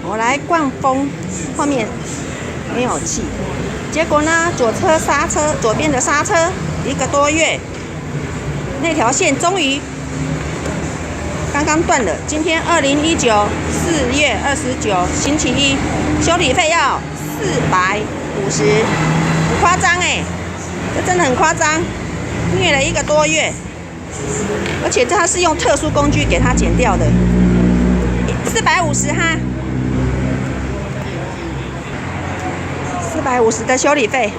我来逛风，后面没有气，结果呢，左边的刹车1个多月，那条线终于刚刚断了。今天2019 4月29星期一，修理费要450，很夸张哎，这真的很夸张，虐了1个多月，而且它是用特殊工具给它剪掉的，450哈。450的修理费。